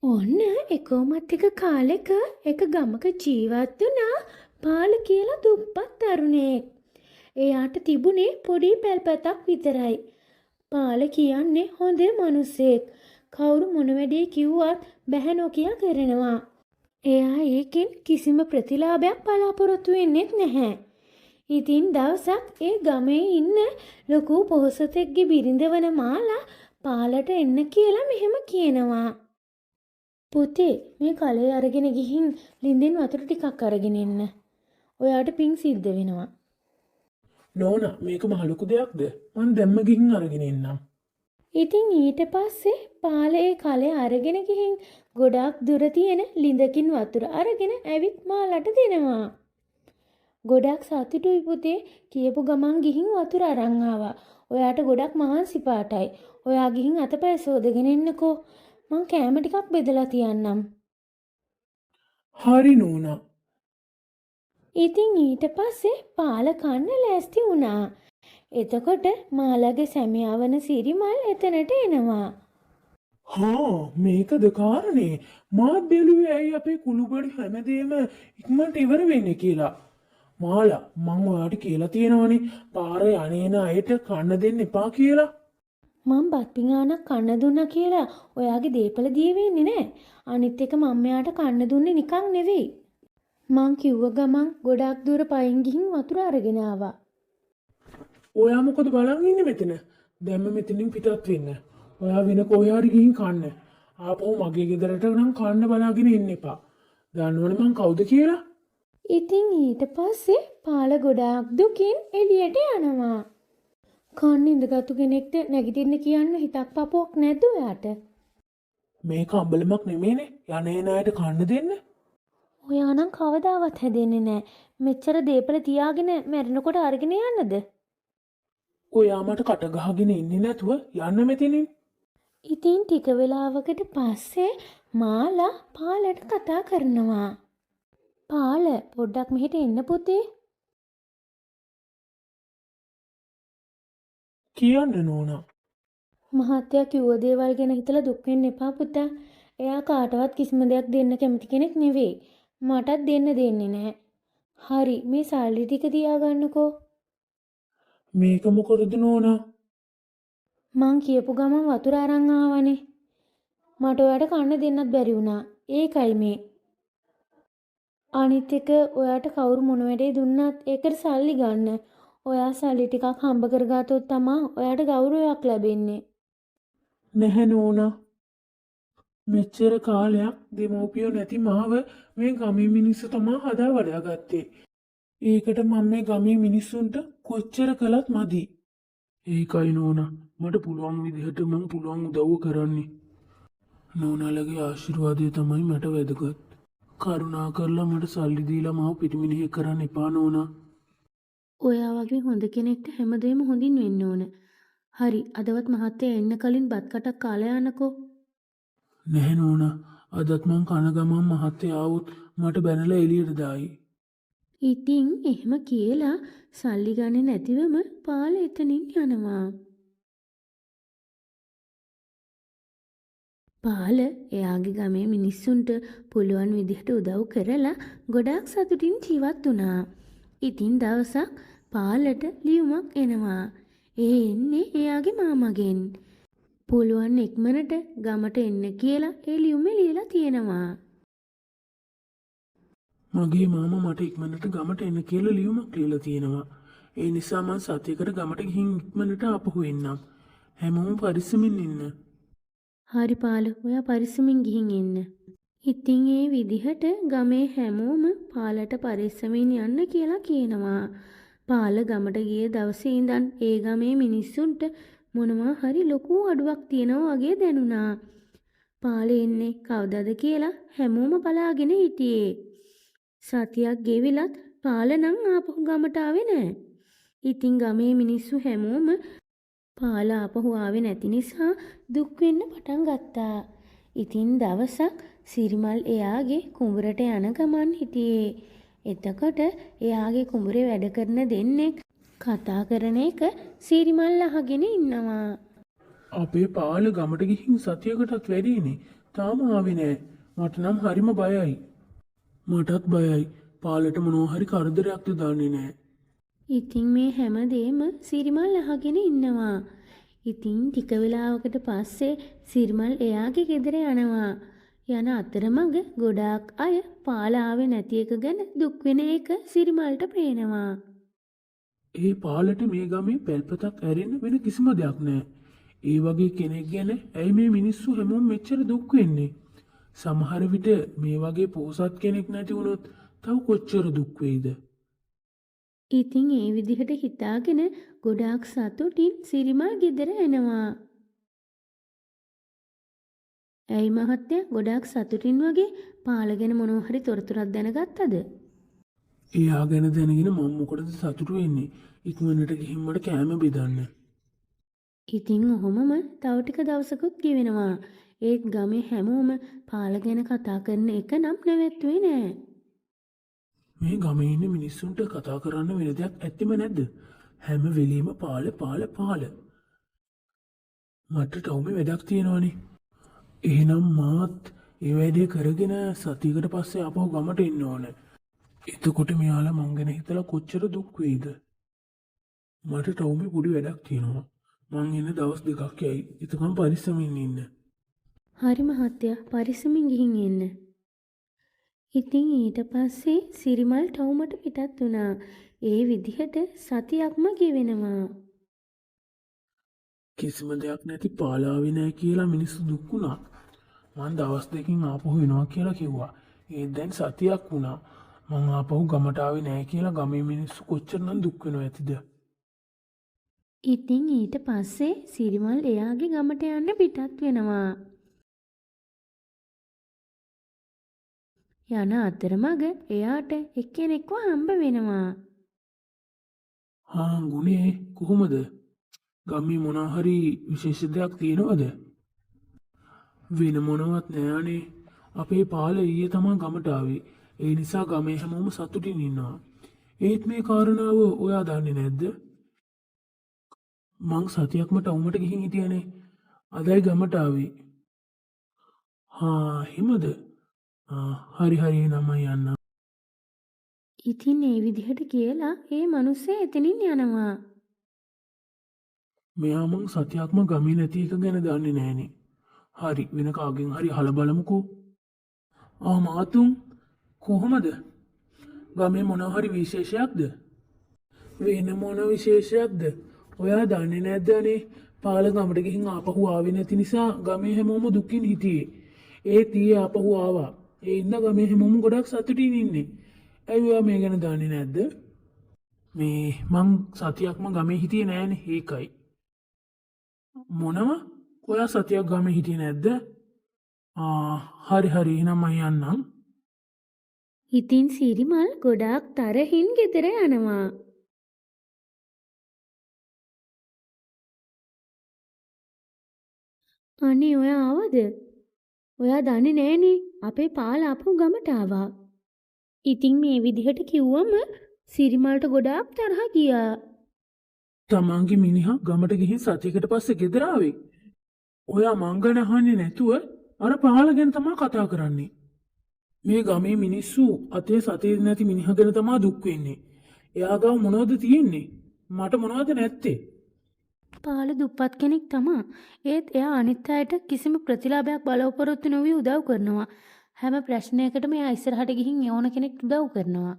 ඔන්න එකෝමත් එක කාලෙක එක ගමක ජීවත් වුණා පාල කියලා දුප්පත් තරුණයෙක්. එයාට තිබුණේ පොඩි පැල්පතක් විතරයි. පාල කියන්නේ හොඳ මිනිසෙක්. කවුරු මොන වැඩේ කිව්වත් බැහැ නොකිය කරනවා. එයා ඒකෙන් කිසිම ප්‍රතිලාභයක් බලාපොරොත්තු වෙන්නේ නැහැ. ඉතින් දවසක් ඒ ගමේ ඉන්න ලොකු පොහොසතෙක්ගේ බිරිඳ වන මාලා පාලට එන්න කියලා මෙහෙම කියනවා. පුතේ මේ කලේ අරගෙන ගිහින් ලින්දෙන් වතුර ටිකක් අරගෙන එන්න. ඔයාට පිං සිද්ධ වෙනවා. නෝනා මේක මහ ලොකු දෙයක්ද? මං දැම්ම ගිහින් අරගෙන එන්නම්. ඉතින් ඊට පස්සේ පාලේ කලේ අරගෙන ගිහින් ගොඩාක් දුර තියෙන ලින්දකින් වතුර අරගෙන ඇවිත් මාලට දෙනවා. ගොඩාක් සතුටුයි පුතේ කියපු ගමන් ගිහින් වතුර අරන් ආවා. ඔයාට ගොඩක් මහන්සි පාටයි. ඔයා ගිහින් අතපය සෝදගෙන එන්නකෝ. මං කෑම ටිකක් බෙදලා තියන්නම්. හරි නෝනා. ඉතින් ඊට පස්සේ පාල කන්න ලෑස්ති වුණා. එතකොට මාලාගේ සැමියා වන සිරිමල් එතනට එනවා. හා මේකද කාරණේ. මාත් බැලුවේ ඇයි අපේ කුළුබඩ හැමදේම ඉක්මනට ඉවර වෙන්නේ කියලා. මාලා මං ඔයාට කියලා තියෙනවනේ පාරේ යන්නේන අයට කන්න දෙන්න එපා කියලා. මං බත් පිඟානක් කන්න දුන්නා කියලා ඔයාගේ දීපල දිය වෙන්නේ නැහැ. අනිත් එක මම මෙයාට කන්න දුන්නේ නිකන් නෙවෙයි. මං කිව්ව ගමන් ගොඩාක් දුර පයින් ගිහින් වතුර අරගෙන ආවා. ඔයා මොකද බලන් ඉන්නේ මෙතන? දැම්ම මෙතනින් පිටත් වෙන්න. ඔයා වෙන කොහේ හරි ගිහින් කන්න. ආපහු මගේ ගෙදරට නම් කන්න බලාගෙන ඉන්න එපා. දන්නවනේ මං කවුද කියලා? ඉතින් ඊට පස්සේ පාල ගොඩාක් දුකින් එළියට යනවා. කන්න ඉඳගත්තු කෙනෙක්ට නැගිටින්න කියන්න හිතක් පපුවක් නැද්ද ඔයාට? මේක අඹලමක් නෙමෙයිනේ. යන්නේ නායට කන්න දෙන්න. ඔයා නම් කවදාවත් හැදෙන්නේ නැහැ. මෙච්චර දීපල තියාගෙන මැරෙනකොට අරගෙන යන්නද? ඔයා මට කට ගහගෙන ඉන්නේ නැතුව යන්න මෙතනින්. ඉතින් ටික වෙලාවකට පස්සේ මාලා පාලට කතා කරනවා. පාල පොඩ්ඩක් මෙහෙට එන්න පුතේ. කියන්න නෝනා. මහත්තයා කිව්ව දේවල් ගැන හිතලා දුක් වෙන්න එපා පුතා. එයා කාටවත් කිසිම දෙයක් දෙන්න කැමති කෙනෙක් නෙවෙයි. මටත් දෙන්න දෙන්නේ නැහැ. හරි මේ සල්ලි ටික තියාගන්නකෝ. මේක මොකටද නෝනා? මං කියපු ගමන් වතුර අරන් ආවනේ. මට ඔයාට කන්න දෙන්නත් බැරි වුණා. ඒකයි මේ. අනිත් එක ඔයාට කවුරු මොන වැඩේ දුන්නත් ඒකට සල්ලි ගන්න. ඔයා සල්ලි ටිකක් හම්බ කරගත්තොත් තමයි ඔයාට ගෞරවයක් ලැබෙන්නේ. නැහැ නෝනා. මෙච්චර කාලයක් දෙමෝපියෝ නැති මාව මේ ගමේ මිනිස්සු තමයි හදා වඩා ගත්තේ. ඒකට මම මේ ගමේ මිනිස්සුන්ට කොච්චර කළත් මදි. ඒකයි නෝනා මට පුළුවන් විදිහට මම පුළුවන් උදව්ව කරන්නේ. නෝනාලගේ ආශිර්වාදය තමයි මට වැදගත්. කරුණා කරලා මට සල්ලි දීලා මාව පිටිමිනිහෙ කරන්න එපා නෝනා. ඔයා වගේ හොඳ කෙනෙක්ට හැමදේම හොඳින් වෙන්න ඕන. හරි අදවත් මහත්තයා එන්න කලින් බත් කටක් කාලා යන්නකෝ. නැහැ නෝනා. අදත් මං කන ගමන් මහත්තයා ආවොත් මට බැනලා එළියට දායි. ඉතින් එහෙම කියලා සල්ලි ගන්නේ නැතිවම පාල එතනින් යනවා. පාල එයාගේ ගමේ මිනිස්සුන්ට පුළුවන් විදිහට උදව් කරලා ගොඩාක් සතුටින් ජීවත් වුණා. ඉතින් දවසක් පාලට ලියුමක් එනවා. ඒ එන්නේ එයාගේ මාමගෙන්. පුළුවන් ඉක්මනට ගමට එන්න කියලා ඒ ලියුමේ ලියලා තියෙනවා. මගේ මාමා මට ඉක්මනට ගමට එන්න කියලා ලියුමක් ලියලා තියෙනවා. ඒ නිසා මං සතියකට ගමට ගිහින් ඉක්මනට ආපහු එන්නම්. හැමෝම පරිස්සමින් ඉන්න. හරි පාල ඔයා පරිස්සමින් ගිහින් එන්න. ඉතින් ඒ විදිහට ගමේ හැමෝම පාලට පරිස්සමින් යන්න කියලා කියනවා. පාල ගමට ගිය දවසේ ඉඳන් ඒ ගමේ මිනිස්සුන්ට මොනවා හරි ලොකු අඩුවක් තියෙනවා වගේ දැනුණා. පාලේ එන්නේ කවදද කියලා හැමෝම බලාගෙන හිටියේ. සතියක් ගෙවිලත් පාල නම් ආපහු ගමට ආවේ නැහැ. ඉතින් ගමේ මිනිස්සු හැමෝම පාල ආපහු ආවේ නැති නිසා දුක් වෙන්න පටන් ගත්තා. ඉතින් දවසක් සිරිමල් එයාගේ කුඹරට යන ගමන් හිටියේ. එතකොට එයාගේ කුඹුරේ වැඩ කරන දෙන්නෙක් කතා කරන එක සිරිමල් අහගෙන ඉන්නවා. අපේ පාල ගමට ගිහින් සතියකටත් වැඩිනේ. තාම ආවේ නෑ. මට නම් හරිම බයයි. මටත් බයයි. පාලට මොනවා හරි කරදරයක්ද දන්නේ නෑ. ඉතින් මේ හැමදේම සිරිමල් අහගෙන ඉන්නවා. ඉතින් ටික වෙලාවකට පස්සේ සිරිමල් එයාගේ ගෙදර යනවා. යන අතරමඟ ගොඩාක් අය පාල ආවේ නැති එක ගැන දුක් වෙන එක සිරිමල්ට පේනවා. ඒ පාලට මේ ගමේ පැල්පතක් ඇරෙන්න වෙන කිසිම දෙයක් නෑ. ඒ වගේ කෙනෙක් ගැන ඇයි මේ මිනිස්සු හැමෝම මෙච්චර දුක් වෙන්නේ? සමහර විට මේ වගේ පොහොසත් කෙනෙක් නැති වුණොත් තව කොච්චර දුක් වෙයිද? ඉතින් ඒ විදිහට හිතාගෙන ගොඩාක් සතුටින් සිරිමල් ගෙදර එනවා. ඇයි මහත්තයා ගොඩාක් සතුටින් වගේ පාල ගැන මොනවා හරි තොරතුරක් දැනගත්තද? එයා ගැන දැනගෙන මම මොකටද සතුටු වෙන්නේ? ඉක්මනට ගිහින් මට කෑම බෙදන්න. ඉතින් ඔහොමම තව ටික දවසකුත් ගෙවෙනවා. ඒත් ගමේ හැමෝම පාල ගැන කතා කරන එක නම් නැවැත්තුවේ නෑ. මේ ගමේ ඉන්න මිනිස්සුන්ට කතා කරන්න වෙන දෙයක් ඇත්තෙම නැද්ද? හැම වෙලෙම පාල පාල පාල. මට ටවුමේ වැඩක් තියෙනවනේ. එහෙනම් මාත් ඒ වැඩේ කරගෙන සතියකට පස්සේ ආපහු ගමට එන්න ඕන. එතකොට මෙයාලා මං ගැන හිතලා කොච්චර දුක් වෙයිද? මට ටවුමේ පොඩි වැඩක් තියෙනවා. මං එන්න දවස් දෙකක් යයි. එතකම් පරිස්සමින් ඉන්න. හරි මහත්තයා පරිස්සමින් ගිහින් එන්න. ඉතින් ඊට පස්සේ සිරිමල් ටවුමට පිටත් වුණා. ඒ විදිහට සතියක්ම ගෙවෙනවා. කිසිම දෙයක් නැති පාලාවේ නෑ කියලා මිනිස්සු දුක් වුණා. මං දවස් දෙකකින් ආපහු එනවා කියලා කිව්වා. ඒත් දැන් සතියක් වුණා. මං ආපහු ගමට ආවේ නෑ කියලා ගමේ මිනිස්සු කොච්චරනම් දුක් වෙනව ඇතිද? ඉතින් ඊට පස්සේ සිරිමල් එයාගේ ගමට යන්න පිටත් වෙනවා. යන අතරමඟ එයාට එක්කෙනෙක්ව හම්බ වෙනවා. ගුණේ කොහොමද? ගමේ මොනවා හරි විශේෂ දෙයක් තියෙනවද? වෙන මොනවත් නෑනේ. අපේ පාල ඊයේ තමයි ගමට ආවේ. ඒ නිසා ගමේ හැමෝම සතුටින් ඉන්නවා. ඒත් මේ කාරණාව ඔයා දන්නේ නැද්ද? මං සතියක්ම ටවුමට ගිහින් හිටියනේ. අදයි ගමට ආවේ. එහෙමද? හරි එහෙනම් මම යන්නම්. ඉතින් ඒ විදිහට කියලා ඒ මිනිස්සේ එතනින් යනවා. මෙයා මං සතියක්ම ගමේ නැති එක ගැන දන්නේ නෑනේ. හරි වෙන කාගෙන් හරි අහලා බලමුකෝ. මාතුන් කොහොමද? ගමේ මොනවා හරි විශේෂයක්ද? වෙන මොන විශේෂයක්ද? ඔයා දන්නේ නැද්ද අනේ? පාල ගමට ගිහින් ආපහු ආවේ නැති නිසා ගමේ හැමෝම දුකින් හිටියේ. ඒත් ඊයේ ආපහු ආවා. ඒ ඉන්න ගමේ හැමෝම ගොඩක් සතුටින් ඉන්නේ. ඇයි ඔයා මේ ගැන දන්නේ නැද්ද? මේ මං සතියක්ම ගමේ හිටියේ නෑනේ ඒකයි. මොනවා? ඔයා සතියක් ගමේ හිටියේ නැද්ද? හරි එහෙනම් මම යන්නම්. ඉතින් සිරිමල් ගොඩාක් තරහින් ගෙදර යනවා. අනේ ඔයා ආවද? ඔයා දන්නේ නෑනේ අපේ පාල ආපහු ගමට ආවා. ඉතින් මේ විදිහට කිව්වම සිරිමල්ට ගොඩාක් තරහ ගියා. තමන්ගේ මිනිහා ගමට ගිහින් සතියකට පස්සේ ගෙදර ආවේ. ඔයා මං ගැන අහන්නේ නැතුව අර පාල ගැන තමයි කතා කරන්නේ. මේ ගමේ මිනිස්සු අතේ සතිය නැති මිනිහා ගැන තමයි දුක් වෙන්නේ. එයා ගාව මොනවද තියෙන්නේ? මට මොනවද නැත්තේ? පාල දුප්පත් කෙනෙක් තමා. ඒත් එයා අනිත් අයට කිසිම ප්‍රතිලාභයක් බලාපොරොත්තු නොවි උදව් කරනවා. හැම ප්‍රශ්නයකටම එයා ඉස්සරහට ගිහින් ඕන කෙනෙක්ට උදව් කරනවා.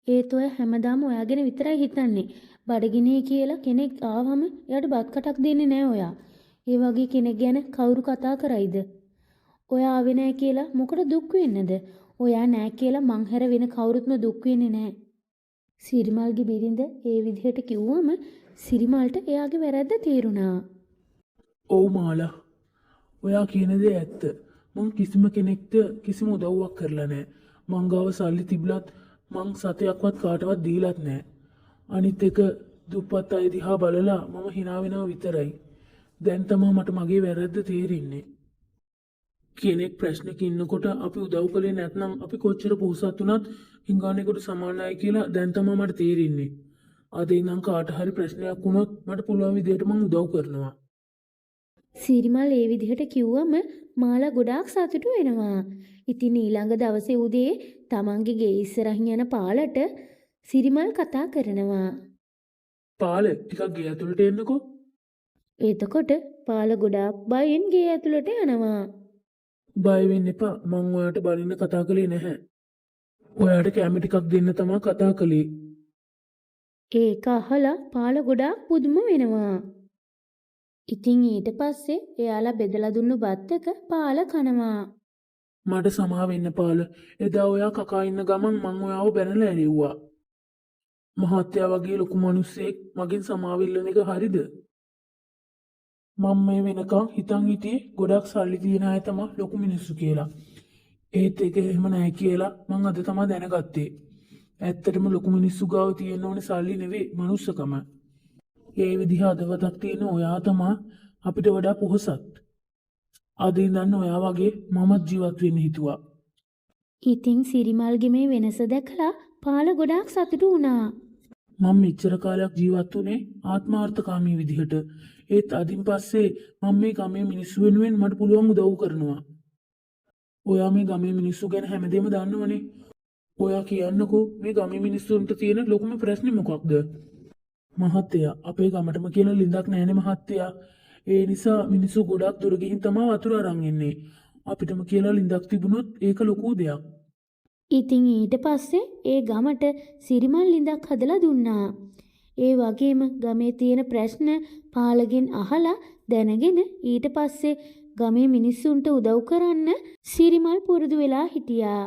ඒත් ඔය හැමදාම ඔයා ගැන විතරයි හිතන්නේ. බඩගිනේ කියලා කෙනෙක් ආවම එයාට බත් කටක් දෙන්නේ නැහැ ඔයා. ඒ වගේ කෙනෙක් ගැන කවුරු කතා කරයිද? ඔයා ආවේ නැහැ කියලා මොකට දුක් වෙන්නද? ඔයා නැහැ කියලා මං හැර වෙන කවුරුත්ම දුක් වෙන්නේ නැහැ. සිරිමල්ගේ බිරිඳ ඒ විදිහට කිව්වම සිරිමල්ට එයාගේ වැරද්ද තේරුණා. ඔව් මාලා. ඔයා කියන දේ ඇත්ත. මං කිසිම කෙනෙක්ට කිසිම උදව්වක් කරලා නැහැ. මං ගාව සල්ලි තිබලත් මං සතයක්වත් කාටවත් දීලත් නැහැ. අනිත් එක දුප්පත් අය දිහා බලලා මම hina වෙනවා විතරයි. දැන් තමයි මට මගේ වැරද්ද තේරෙන්නේ. කෙනෙක් ප්‍රශ්නක ඉන්නකොට අපි උදව් කළේ නැත්නම් අපි කොච්චර පොහොසත් වුණත් හිඟානෙකට සමානයි කියලා දැන් තමයි මට තේරෙන්නේ. අද ඉඳන් කාට හරි ප්‍රශ්නයක් වුණොත් මට පුළුවන් විදිහට මං උදව් කරනවා. සිරිමල් ඒ විදිහට කිව්වම මාලා ගොඩාක් සතුටු වෙනවා. ඉතින් ඊළඟ දවසේ උදේ තමන්ගේ ගේ ඉස්සරහින් යන පාලට සිරිමල් කතා කරනවා. පාල ටිකක් ගේ ඇතුළට එන්නකෝ. එතකොට පාල ගොඩාක් බයෙන් ගේ ඇතුළට යනවා. බය වෙන්න එපා. මං ඔයාට බලින්න කතා කළේ නැහැ. ඔයාට කැමි ටිකක් දෙන්න තමයි කතා කළේ. ඒක අහලා පාල ගොඩාක් පුදුම වෙනවා. ඉතින් ඊට පස්සේ එයාලා බෙදලා දුන්නු බත් එක පාල කනවා. මට සමා වෙන්න පාල. එදා ඔයා කකා ඉන්න ගමන් මං ඔයාව බැනලා ඇරියුවා. මහත්තයා වගේ ලොකු මිනිස්සෙක් මගෙන් සමාව ඉල්ලන එක හරිද? මම මේ වෙනකන් හිතන් හිටියේ ගොඩක් සල්ලි තියන අය තමයි ලොකු මිනිස්සු කියලා. ඒත් ඒක එහෙම නැහැ කියලා මං අද තමයි දැනගත්තේ. ඇත්තටම ලොකු මිනිස්සු ගාව තියෙන ඕනේ සල්ලි නෙවෙයි මනුස්සකම. ඒ විදිහ අදවතක් තියෙන ඔයා තමයි අපිට වඩා පොහොසත්. අද ඉඳන් ඔයා වගේ මමත් ජීවත් වෙන්න හිතුවා. ඉතින් සිරිමල්ගේ මේ වෙනස දැකලා පාල ගොඩාක් සතුටු වුණා. මම මෙච්චර කාලයක් ජීවත් වුණේ ආත්මාර්ථකාමී විදිහට. ඒත් අදින් පස්සේ මම මේ ගමේ මිනිස්සු වෙනුවෙන් මට පුළුවන් උදව් කරනවා. ඔයා මේ ගමේ මිනිස්සු ගැන හැමදේම දන්නවනේ. ඔයා කියන්නකෝ මේ ගමේ මිනිස්සුන්ට තියෙන ලොකුම ප්‍රශ්නේ මොකක්ද? මහත්තයා අපේ ගමටම කියලා ලින්දක් නැහැනේ මහත්තයා. ඒ නිසා මිනිස්සු ගොඩක් දුර ගිහින් තමයි වතුර අරන් එන්නේ. අපිටම කියලා ලින්දක් තිබුණොත් ඒක ලොකු දෙයක්. ඉතින් ඊට පස්සේ ඒ ගමට සිරිමල් ලිඳක් හදලා දුන්නා. ඒ වගේම ගමේ තියෙන ප්‍රශ්න පාලගෙන් අහලා දැනගෙන ඊට පස්සේ ගමේ මිනිස්සුන්ට උදව් කරන්න සිරිමල් පුරුදු වෙලා හිටියා.